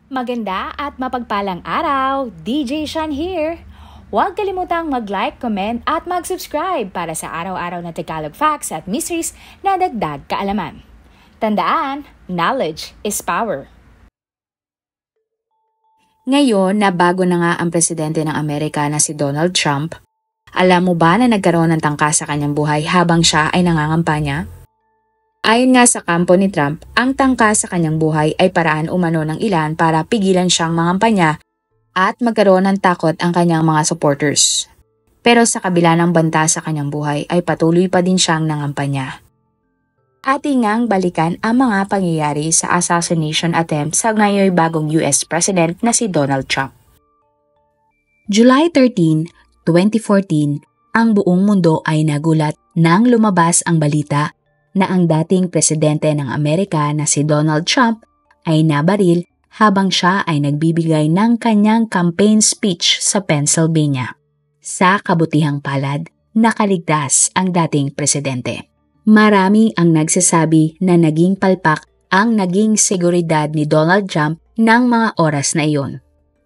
Maganda at mapagpalang araw, DJ Sean here! Huwag kalimutang mag-like, comment at mag-subscribe para sa araw-araw na Tagalog facts at mysteries na dagdag kaalaman. Tandaan, knowledge is power. Ngayon na bago na nga ang presidente ng Amerika na si Donald Trump, alam mo ba na nagkaroon ng tangka sa kanyang buhay habang siya ay nangangampanya? Ayon nga sa kampo ni Trump, ang tangka sa kanyang buhay ay paraan umano ng ilan para pigilan siyang mangampanya at magkaroon ng takot ang kanyang mga supporters. Pero sa kabila ng banta sa kanyang buhay ay patuloy pa din siyang nangampanya. Ating ngang balikan ang mga pangyayari sa assassination attempt sa ngayon bagong US President na si Donald Trump. July 13, 2014, ang buong mundo ay nagulat nang lumabas ang balita na ang dating presidente ng Amerika na si Donald Trump ay nabaril habang siya ay nagbibigay ng kanyang campaign speech sa Pennsylvania. Sa kabutihang palad, nakaligtas ang dating presidente. Marami ang nagsasabi na naging palpak ang naging seguridad ni Donald Trump ng mga oras na iyon.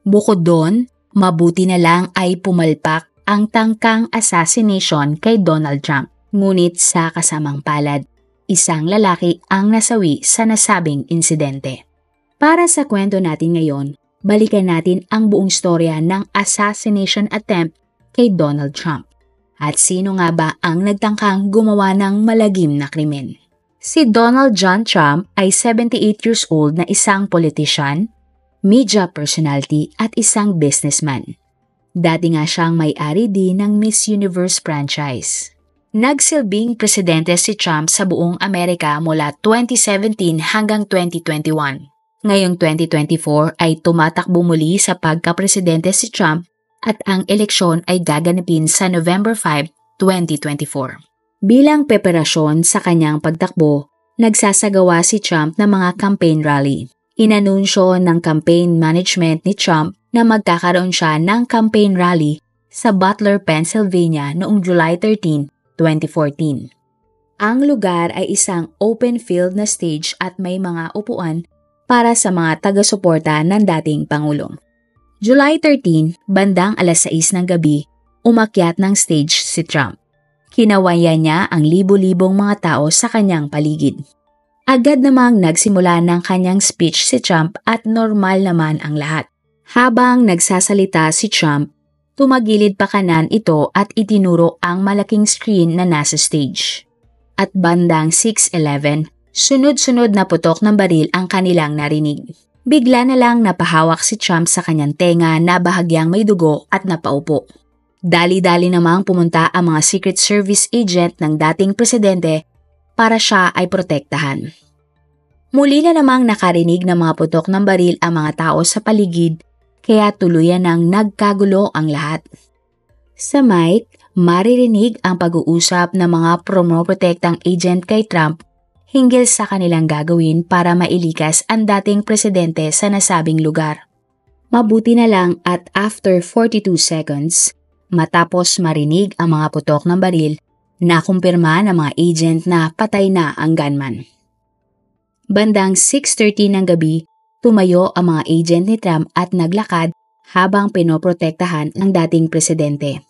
Bukod doon, mabuti na lang ay pumalpak ang tangkang assassination kay Donald Trump. Ngunit sa kasamang palad, isang lalaki ang nasawi sa nasabing insidente. Para sa kwento natin ngayon, balikan natin ang buong storya ng assassination attempt kay Donald Trump. At sino nga ba ang nagtangkang gumawa ng malagim na krimen? Si Donald John Trump ay 78 years old na isang politician, media personality at isang businessman. Dati nga siyang may-ari din ng Miss Universe franchise. Nagsilbing presidente si Trump sa buong Amerika mula 2017 hanggang 2021. Ngayong 2024 ay tumatakbo muli sa pagkapresidente si Trump at ang eleksyon ay gaganapin sa November 5, 2024. Bilang preparasyon sa kanyang pagtakbo, nagsasagawa si Trump ng mga campaign rally. Inanunsyo ng campaign management ni Trump na magkakaroon siya ng campaign rally sa Butler, Pennsylvania noong July 13, 2014. Ang lugar ay isang open field na stage at may mga upuan para sa mga taga-suporta ng dating Pangulo. July 13, bandang alas 6 ng gabi, umakyat ng stage si Trump. Kinawayan niya ang libo-libong mga tao sa kanyang paligid. Agad namang nagsimula ng kanyang speech si Trump at normal naman ang lahat. Habang nagsasalita si Trump, tumagilid pa kanan ito at itinuro ang malaking screen na nasa stage. At bandang 6:11, sunod-sunod na putok ng baril ang kanilang narinig. Bigla na lang napahawak si Trump sa kanyang tenga na bahagyang may dugo at napaupo. Dali-dali namang pumunta ang mga Secret Service agent ng dating presidente para siya ay protektahan. Muli na namang nakarinig ng mga putok ng baril ang mga tao sa paligid, kaya tuluyan nang nagkagulo ang lahat. Sa mic, maririnig ang pag-uusap ng mga promoprotektang agent kay Trump hinggil sa kanilang gagawin para mailikas ang dating presidente sa nasabing lugar. Mabuti na lang at after 42 seconds, matapos marinig ang mga putok ng baril, nakumpirma ng mga agent na patay na ang gunman. Bandang 6:30 ng gabi, tumayo ang mga agent ni Trump at naglakad habang pinoprotektahan ang dating presidente.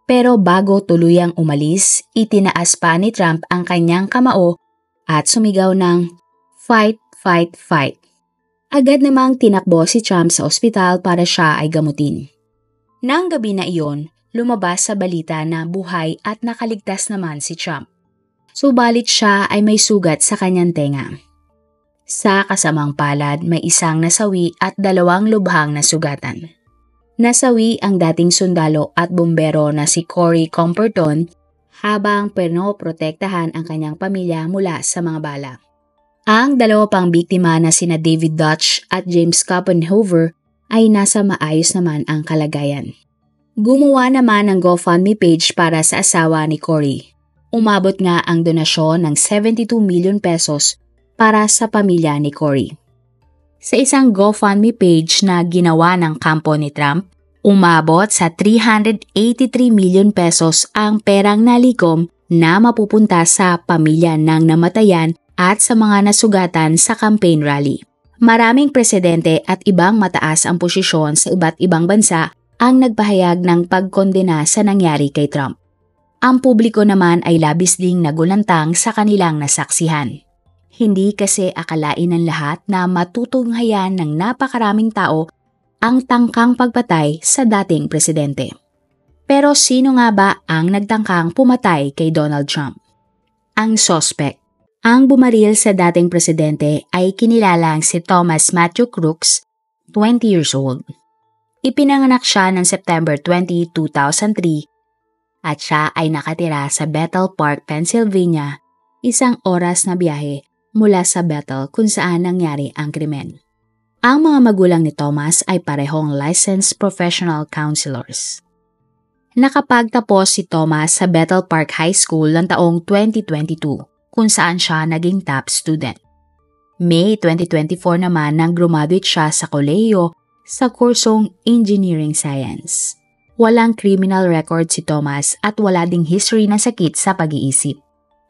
Pero bago tuluyang umalis, itinaas pa ni Trump ang kanyang kamao at sumigaw ng "Fight, fight, fight." Agad namang tinakbo si Trump sa ospital para siya ay gamutin. Nang gabi na iyon, lumabas sa balita na buhay at nakaligtas naman si Trump. Subalit siya ay may sugat sa kanyang tenga. Sa kasamang palad, may isang nasawi at 2 lubhang na sugatan. Nasawi ang dating sundalo at bumbero na si Corey Comperton habang pinoprotektahan ang kanyang pamilya mula sa mga bala. Ang 2 pang biktima na sina David Dutch at James Koppenhover ay nasa maayos naman ang kalagayan. Gumawa naman ng GoFundMe page para sa asawa ni Corey. Umabot nga ang donasyon ng 72 million pesos para sa pamilya ni Corey. Sa isang GoFundMe page na ginawa ng kampo ni Trump, umabot sa 383 million pesos ang perang nalikom na mapupunta sa pamilya ng namatayan at sa mga nasugatan sa campaign rally. Maraming presidente at ibang mataas ang posisyon sa iba't ibang bansa ang nagpahayag ng pagkondena sa nangyari kay Trump. Ang publiko naman ay labis ding nagulantang sa kanilang nasaksihan. Hindi kasi akalain ng lahat na matutunghayan ng napakaraming tao ang tangkang pagpatay sa dating presidente. Pero sino nga ba ang nagtangkang pumatay kay Donald Trump? Ang suspect. Ang bumaril sa dating presidente ay kinilalang si Thomas Matthew Crooks, 20 years old. Ipinanganak siya ng September 20, 2003 at siya ay nakatira sa Bethel Park, Pennsylvania, 1 oras na biyahe mula sa Bethel kung saan nangyari ang krimen. Ang mga magulang ni Thomas ay parehong licensed professional counselors. Nakapagtapos si Thomas sa Bethel Park High School ng taong 2022 kung saan siya naging top student. May 2024 naman nang graduate siya sa kolehiyo sa kursong Engineering Science. Walang criminal record si Thomas at wala ding history ng sakit sa pag-iisip.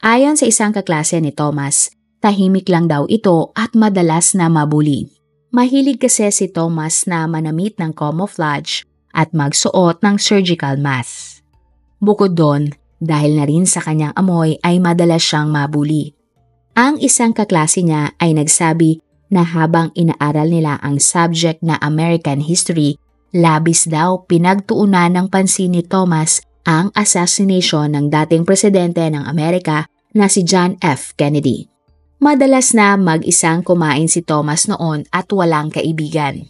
Ayon sa isang kaklase ni Thomas, tahimik lang daw ito at madalas na mabuli. Mahilig kasi si Thomas na manamit ng camouflage at magsuot ng surgical mask. Bukod doon, dahil na rin sa kanyang amoy ay madalas siyang mabuli. Ang isang kaklase niya ay nagsabi na habang inaaral nila ang subject na American History, labis daw pinagtuunan ng pansin ni Thomas ang assassination ng dating presidente ng Amerika na si John F. Kennedy. Madalas na mag-isang kumain si Thomas noon at walang kaibigan.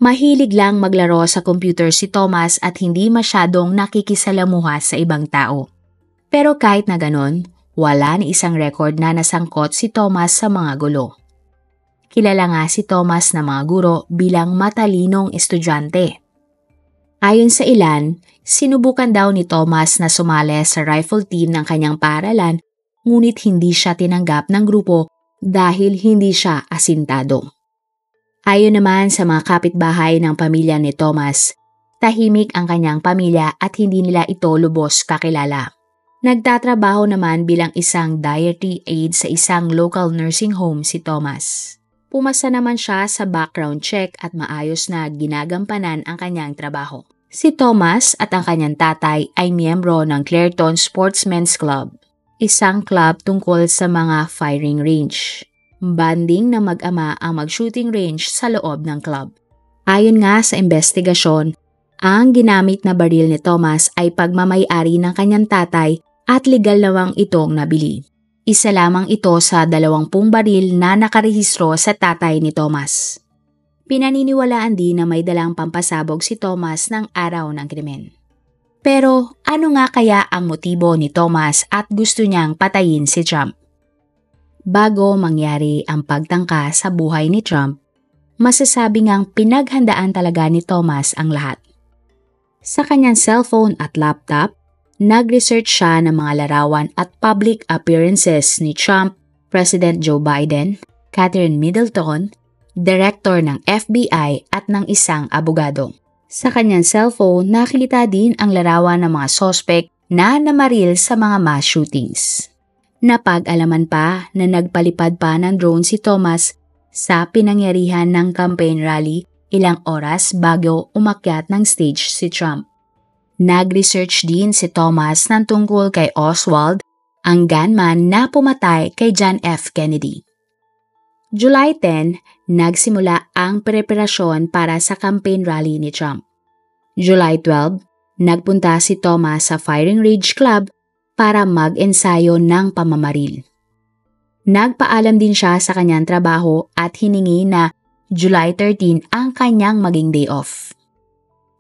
Mahilig lang maglaro sa computer si Thomas at hindi masyadong nakikisalamuha sa ibang tao. Pero kahit na ganon, wala ni isang record na nasangkot si Thomas sa mga gulo. Kilala nga si Thomas na mga guro bilang matalinong estudyante. Ayon sa ilan, sinubukan daw ni Thomas na sumali sa rifle team ng kanyang paaralan, ngunit hindi siya tinanggap ng grupo dahil hindi siya asintado. Ayon naman sa mga kapitbahay ng pamilya ni Thomas, tahimik ang kanyang pamilya at hindi nila ito lubos kakilala. Nagtatrabaho naman bilang isang dietary aide sa isang local nursing home si Thomas. Pumasa naman siya sa background check at maayos na ginagampanan ang kanyang trabaho. Si Thomas at ang kanyang tatay ay miyembro ng Clairton Sportsmen's Club, isang club tungkol sa mga firing range. Banding na mag-ama ang mag-shooting range sa loob ng club. Ayon nga sa investigasyon, ang ginamit na baril ni Thomas ay pagmamay-ari ng kanyang tatay at legal namang itong nabili. Isa lamang ito sa 20 baril na nakarehistro sa tatay ni Thomas. Pinaniniwalaan din na may dalang pampasabog si Thomas ng araw ng krimen. Pero ano nga kaya ang motibo ni Thomas at gusto niyang patayin si Trump? Bago mangyari ang pagtangka sa buhay ni Trump, masasabi ngang pinaghandaan talaga ni Thomas ang lahat. Sa kanyang cellphone at laptop, nag-research siya ng mga larawan at public appearances ni Trump, President Joe Biden, Catherine Middleton, Director ng FBI at ng isang abogado. Sa kanyang cellphone, nakita din ang larawan ng mga suspect na namaril sa mga mass shootings. Napag-alaman pa na nagpalipad pa ng drone si Thomas sa pinangyarihan ng campaign rally ilang oras bago umakyat ng stage si Trump. Nag-research din si Thomas ng tungkol kay Oswald, ang gunman na pumatay kay John F. Kennedy. July 10, nagsimula ang preparasyon para sa campaign rally ni Trump. July 12, nagpunta si Thomas sa Firing Range Club para mag-ensayo ng pamamaril. Nagpaalam din siya sa kanyang trabaho at hiningi na July 13 ang kanyang maging day off.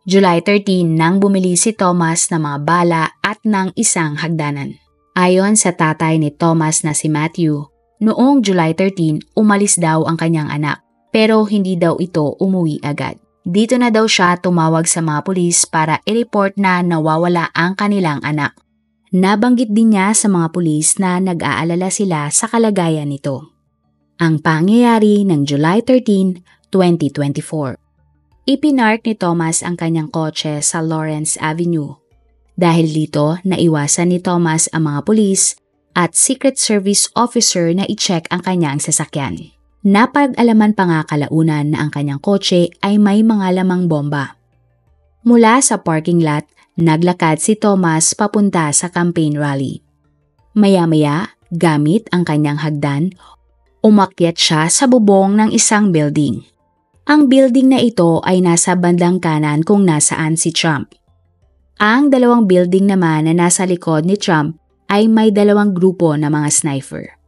July 13 nang bumili si Thomas ng mga bala at ng isang hagdanan. Ayon sa tatay ni Thomas na si Matthew, noong July 13 umalis daw ang kanyang anak pero hindi daw ito umuwi agad. Dito na daw siya tumawag sa mga pulis para i-report na nawawala ang kanilang anak. Nabanggit din niya sa mga pulis na nag-aalala sila sa kalagayan nito. Ang pangyayari ng July 13, 2024. Ipinark ni Thomas ang kanyang kotse sa Lawrence Avenue. Dahil dito, naiwasan ni Thomas ang mga pulis at Secret Service officer na i-check ang kanyang sasakyan. Napag-alaman pa nga kalaunan na ang kanyang kotse ay may mga lamang bomba. Mula sa parking lot, naglakad si Thomas papunta sa campaign rally. Maya-maya, gamit ang kanyang hagdan, umakyat siya sa bubong ng isang building. Ang building na ito ay nasa bandang kanan kung nasaan si Trump. Ang dalawang building naman na nasa likod ni Trump ay may dalawang grupo na mga sniper.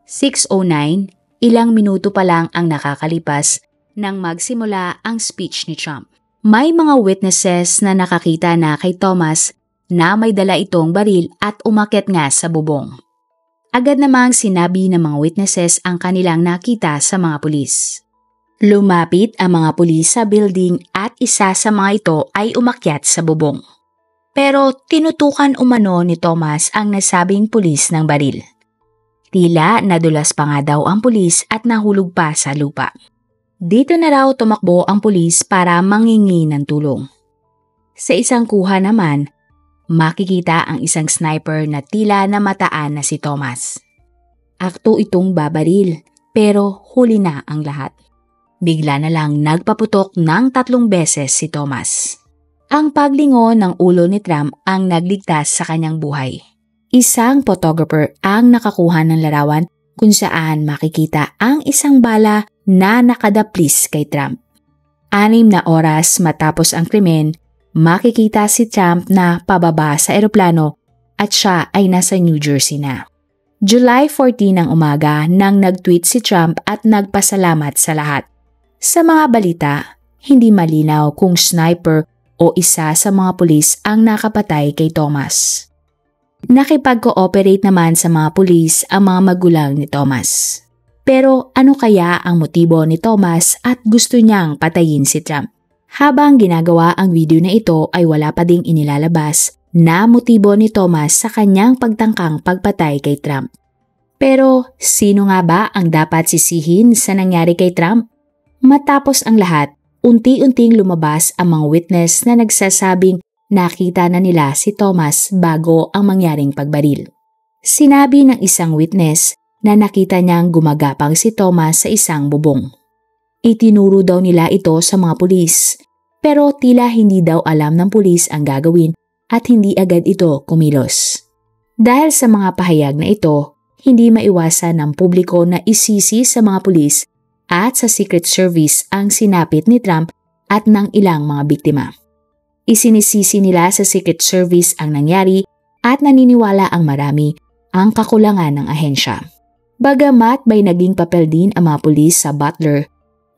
6:09, ilang minuto pa lang ang nakakalipas nang magsimula ang speech ni Trump. May mga witnesses na nakakita na kay Thomas na may dala itong baril at umakyat nga sa bubong. Agad namang sinabi ng mga witnesses ang kanilang nakita sa mga pulis. Lumapit ang mga pulis sa building at isa sa mga ito ay umakyat sa bubong. Pero tinutukan umano ni Thomas ang nasabing pulis ng baril. Tila nadulas pa nga daw ang pulis at nahulog pa sa lupa. Dito na raw tumakbo ang pulis para mangingi ng tulong. Sa isang kuha naman, makikita ang isang sniper na tila namataan na si Thomas. Akto itong babaril, pero huli na ang lahat. Bigla na lang nagpaputok ng 3 beses si Thomas. Ang paglingon ng ulo ni Trump ang nagligtas sa kanyang buhay. Isang photographer ang nakakuha ng larawan kung saan makikita ang isang bala na nakadaplis kay Trump. 6 na oras matapos ang krimen, makikita si Trump na pababa sa eroplano at siya ay nasa New Jersey na. July 14 ng umaga nang nag-tweet si Trump at nagpasalamat sa lahat. Sa mga balita, hindi malinaw kung sniper o isa sa mga pulis ang nakapatay kay Thomas. Nakipag-cooperate naman sa mga pulis ang mga magulang ni Thomas. Pero ano kaya ang motibo ni Thomas at gusto niyang patayin si Trump? Habang ginagawa ang video na ito ay wala pa ding inilalabas na motibo ni Thomas sa kanyang pagtangkang pagpatay kay Trump. Pero sino nga ba ang dapat sisihin sa nangyari kay Trump? Matapos ang lahat, unti-unting lumabas ang mga witness na nagsasabing nakita na nila si Thomas bago ang mangyaring pagbaril. Sinabi ng isang witness na nakita niyang gumagapang si Thomas sa isang bubong. Itinuro daw nila ito sa mga pulis, pero tila hindi daw alam ng pulis ang gagawin at hindi agad ito kumilos. Dahil sa mga pahayag na ito, hindi maiwasan ng publiko na isisi sa mga pulis at sa Secret Service ang sinapit ni Trump at ng ilang mga biktima. Isinisisi nila sa Secret Service ang nangyari at naniniwala ang marami ang kakulangan ng ahensya. Bagamat may naging papel din ang mga pulis sa Butler,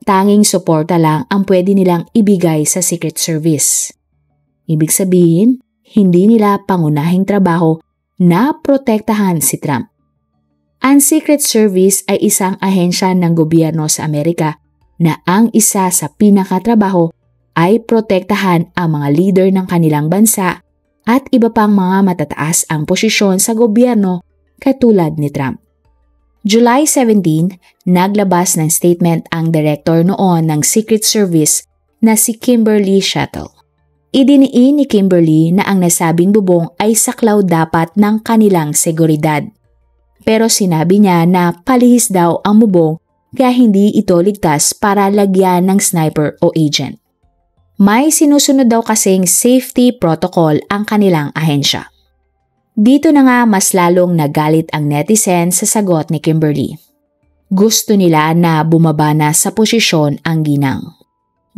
tanging suporta lang ang pwede nilang ibigay sa Secret Service. Ibig sabihin, hindi nila pangunahing trabaho na protektahan si Trump. Ang Secret Service ay isang ahensya ng gobyerno sa Amerika na ang isa sa pinakatrabaho ay protektahan ang mga leader ng kanilang bansa at iba pang mga matataas ang posisyon sa gobyerno katulad ni Trump. July 17, naglabas ng statement ang direktor noon ng Secret Service na si Kimberly Shuttle. Idiniin ni Kimberly na ang nasabing bubong ay saklaw dapat ng kanilang seguridad. Pero sinabi niya na palihis daw ang bubong kaya hindi ito ligtas para lagyan ng sniper o agent. May sinusunod daw kasing safety protocol ang kanilang ahensya. Dito na nga mas lalong nagalit ang netizen sa sagot ni Kimberly. Gusto nila na bumaba na sa posisyon ang ginang.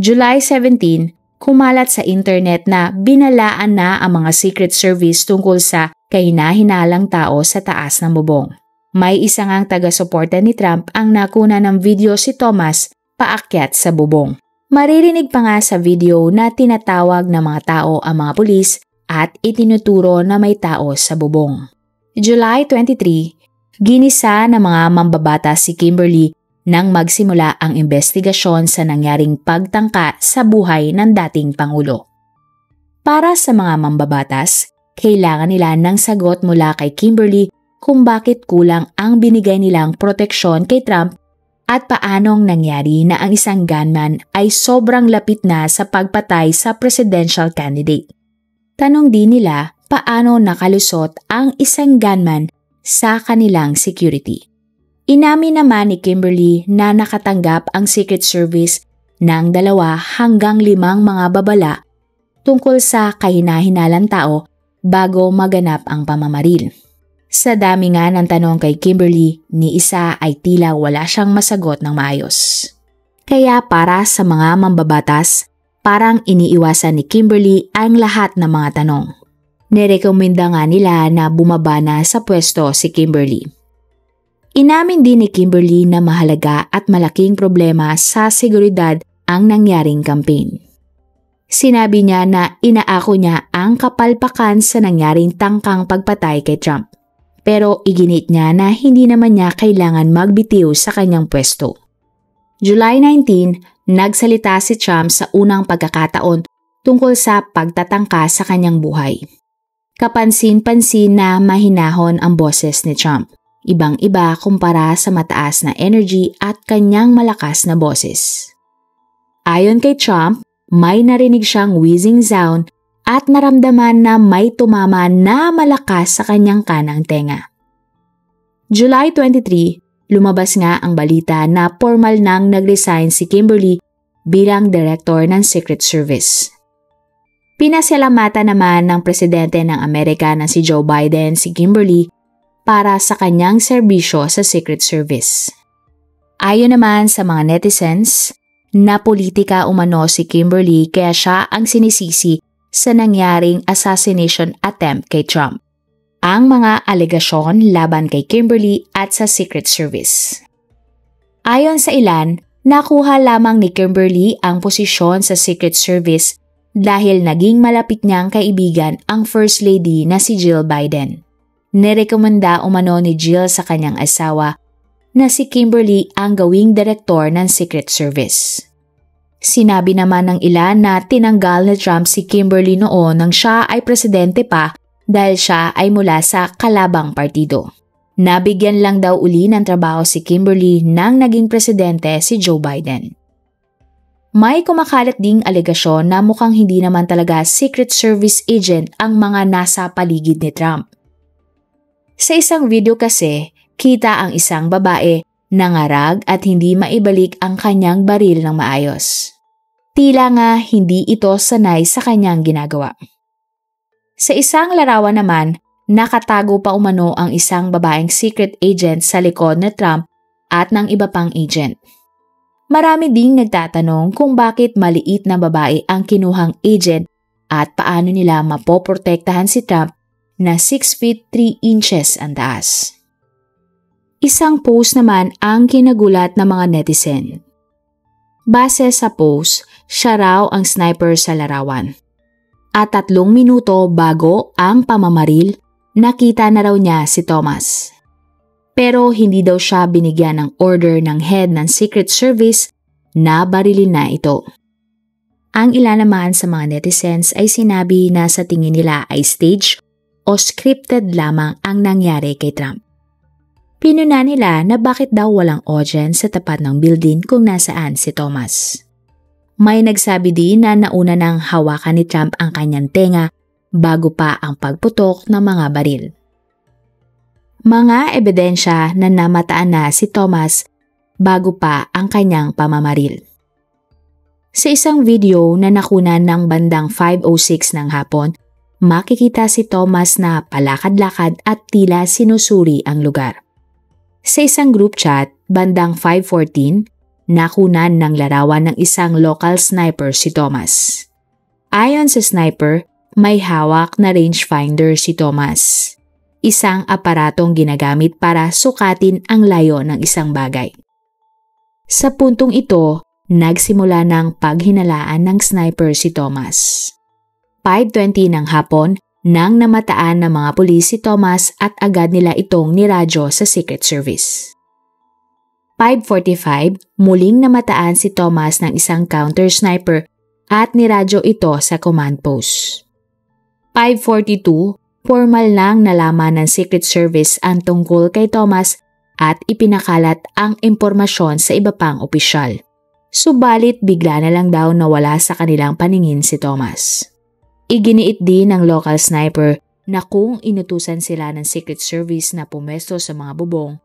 July 17, kumalat sa internet na binalaan na ang mga Secret Service tungkol sa kahina-hinalang tao sa taas ng bubong. May isa ngang taga-suporta ni Trump ang nakuna ng video si Thomas paakyat sa bubong. Maririnig pa nga sa video na tinatawag ng mga tao ang mga pulis at itinuturo na may tao sa bubong. July 23, ginisa ng mga mambabatas si Kimberly nang magsimula ang investigasyon sa nangyaring pagtangka sa buhay ng dating Pangulo. Para sa mga mambabatas, kailangan nila ng sagot mula kay Kimberly kung bakit kulang ang binigay nilang proteksyon kay Trump at paanong nangyari na ang isang gunman ay sobrang lapit na sa pagpatay sa presidential candidate. Tanong din nila paano nakalusot ang isang gunman sa kanilang security. Inamin naman ni Kimberly na nakatanggap ang Secret Service ng 2 hanggang 5 mga babala tungkol sa kahina-hinalang tao bago maganap ang pamamaril. Sa dami nga ng tanong kay Kimberly, ni isa ay tila wala siyang masagot ng maayos. Kaya para sa mga mambabatas, parang iniiwasan ni Kimberly ang lahat ng mga tanong. Nirekomenda nga nila na bumaba na sa pwesto si Kimberly. Inamin din ni Kimberly na mahalaga at malaking problema sa seguridad ang nangyaring campaign. Sinabi niya na inaako niya ang kapalpakan sa nangyaring tangkang pagpatay kay Trump. Pero iginit niya na hindi naman niya kailangan magbitiw sa kanyang pwesto. July 19, nagsalita si Trump sa unang pagkakataon tungkol sa pagtatangka sa kanyang buhay. Kapansin-pansin na mahinahon ang boses ni Trump. Ibang-iba kumpara sa mataas na energy at kanyang malakas na boses. Ayon kay Trump, may narinig siyang wheezing sound at naramdaman na may tumama na malakas sa kanyang kanang tenga. July 23, lumabas nga ang balita na formal nang nag-resign si Kimberly bilang Director ng Secret Service. Pinasalamatan naman ng Presidente ng Amerika na si Joe Biden si Kimberly para sa kanyang serbisyo sa Secret Service. Ayon naman sa mga netizens, na politika umano si Kimberly kaya siya ang sinisisi sa nangyaring assassination attempt kay Trump. Ang mga alegasyon laban kay Kimberly at sa Secret Service. Ayon sa ilan, nakuha lamang ni Kimberly ang posisyon sa Secret Service dahil naging malapit niyang kaibigan ang First Lady na si Jill Biden. Nirekomenda umano ni Jill sa kanyang asawa na si Kimberly ang gawing direktor ng Secret Service. Sinabi naman ng ilan na tinanggal ni Trump si Kimberly noon nang siya ay presidente pa dahil siya ay mula sa kalabang partido. Nabigyan lang daw uli ng trabaho si Kimberly nang naging presidente si Joe Biden. May kumakalat ding alegasyon na mukhang hindi naman talaga Secret Service agent ang mga nasa paligid ni Trump. Sa isang video kasi, kita ang isang babae nangarag at hindi maibalik ang kanyang baril ng maayos. Tila nga hindi ito sanay sa kanyang ginagawa. Sa isang larawan naman, nakatago pa umano ang isang babaeng secret agent sa likod ni Trump at ng iba pang agent. Marami ding nagtatanong kung bakit maliit na babae ang kinuhang agent at paano nila mapoprotektahan si Trump na 6 feet 3 inches ang taas. Isang post naman ang kinagulat ng mga netizen. Base sa post, siya raw ang sniper sa larawan. At 3 minuto bago ang pamamaril, nakita na raw niya si Thomas. Pero hindi daw siya binigyan ng order ng head ng Secret Service na barilin na ito. Ang ilan naman sa mga netizens ay sinabi na sa tingin nila ay stage o scripted lamang ang nangyari kay Trump. Pinuna nila na bakit daw walang audience sa tapat ng building kung nasaan si Thomas. May nagsabi din na nauna nang hawakan ni Trump ang kanyang tenga bago pa ang pagputok ng mga baril. Mga ebidensya na namataan na si Thomas bago pa ang kanyang pamamaril. Sa isang video na nakunan ng bandang 5:06 ng hapon, makikita si Thomas na palakad-lakad at tila sinusuri ang lugar. Sa isang group chat, bandang 5:14, nakunan ng larawan ng isang local sniper si Thomas. Ayon sa sniper, may hawak na rangefinder si Thomas. Isang aparatong ginagamit para sukatin ang layo ng isang bagay. Sa puntong ito, nagsimula ng paghinalaan ng sniper si Thomas. 5:20 ng hapon, nang namataan ng mga pulis si Thomas at agad nila itong niradyo sa Secret Service. 5:45, muling namataan si Thomas ng isang counter sniper at niradyo ito sa command post. 5:42, formal nang nalaman ng Secret Service ang tungkol kay Thomas at ipinakalat ang impormasyon sa iba pang opisyal. Subalit bigla na lang daw nawala sa kanilang paningin si Thomas. Iginiit din ng local sniper na kung inutusan sila ng Secret Service na pumesto sa mga bubong,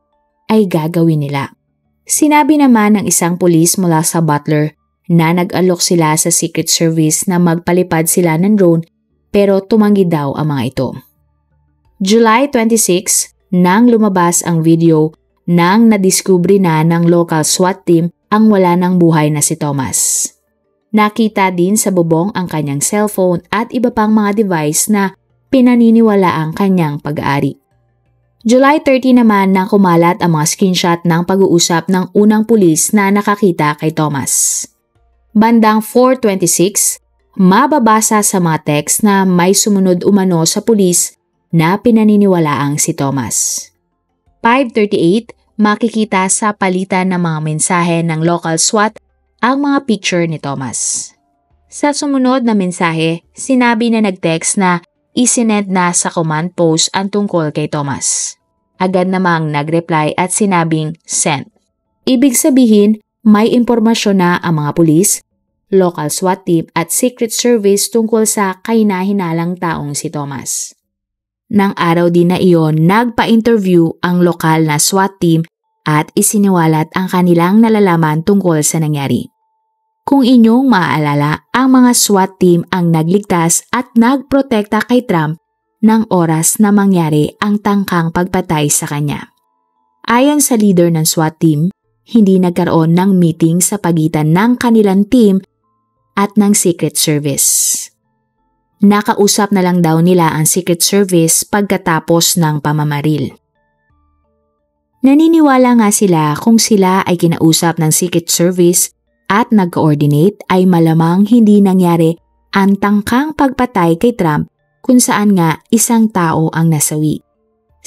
ay gagawin nila. Sinabi naman ng isang pulis mula sa Butler na nag-alok sila sa Secret Service na magpalipad sila ng drone pero tumanggi daw ang mga ito. July 26, nang lumabas ang video nang nadiskubre na ng local SWAT team ang wala ng buhay na si Thomas. Nakita din sa bubong ang kanyang cellphone at iba pang mga device na pinaniniwala ang kanyang pag-aari. July 30 naman nang kumalat ang mga screenshot ng pag-uusap ng unang pulis na nakakita kay Thomas. Bandang 4:26, mababasa sa mga text na may sumunod umano sa pulis na pinaniniwalaang si Thomas. 5:38, makikita sa palitan ng mga mensahe ng local SWAT ang mga picture ni Thomas. Sa sumunod na mensahe, sinabi na nag-text na isinend na sa command post ang tungkol kay Thomas. Agad namang nag-reply at sinabing sent. Ibig sabihin, may impormasyon na ang mga pulis, local SWAT team at Secret Service tungkol sa kahina-hinalang taong si Thomas. Nang araw din na iyon, nagpa-interview ang lokal na SWAT team at isiniwalat ang kanilang nalalaman tungkol sa nangyari. Kung inyong maaalala, ang mga SWAT team ang nagligtas at nagprotekta kay Trump ng oras na mangyari ang tangkang pagpatay sa kanya. Ayon sa leader ng SWAT team, hindi nagkaroon ng meeting sa pagitan ng kanilang team at ng Secret Service. Nakausap na lang daw nila ang Secret Service pagkatapos ng pamamaril. Naniniwala nga sila kung sila ay kinausap ng Secret Service at nag-coordinate ay malamang hindi nangyari ang tangkang pagpatay kay Trump kung saan nga isang tao ang nasawi.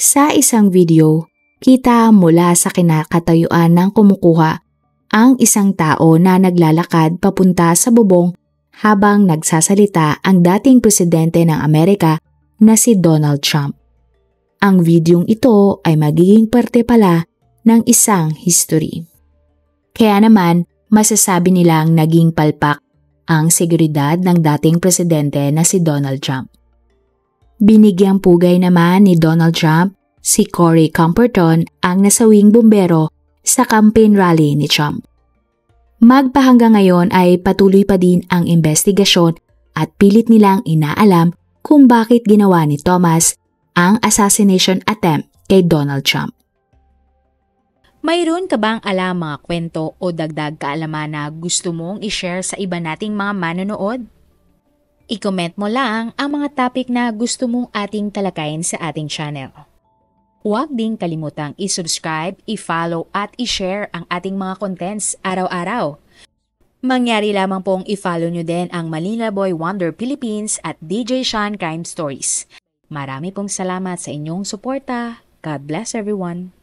Sa isang video, kita mula sa kinakatayuan ng kumukuha ang isang tao na naglalakad papunta sa bubong habang nagsasalita ang dating presidente ng Amerika na si Donald Trump. Ang videong ito ay magiging parte pala ng isang history. Kaya naman, masasabi nilang naging palpak ang seguridad ng dating presidente na si Donald Trump. Binigyang pugay naman ni Donald Trump si Corey Camperton ang nasawing bumbero sa campaign rally ni Trump. Magpahanggang ngayon ay patuloy pa din ang investigasyon at pilit nilang inaalam kung bakit ginawa ni Thomas ang assassination attempt kay Donald Trump. Mayroon ka bang alam mga kwento o dagdag kaalaman na gusto mong i-share sa iba nating mga manonood? I-comment mo lang ang mga topic na gusto mong ating talakayin sa ating channel. Huwag ding kalimutang i-subscribe, i-follow at i-share ang ating mga contents araw-araw. Mangyari lamang pong i-follow nyo din ang Manila Boy Wonder Philippines at DJ Sean Crime Stories. Marami pong salamat sa inyong suporta. God bless everyone!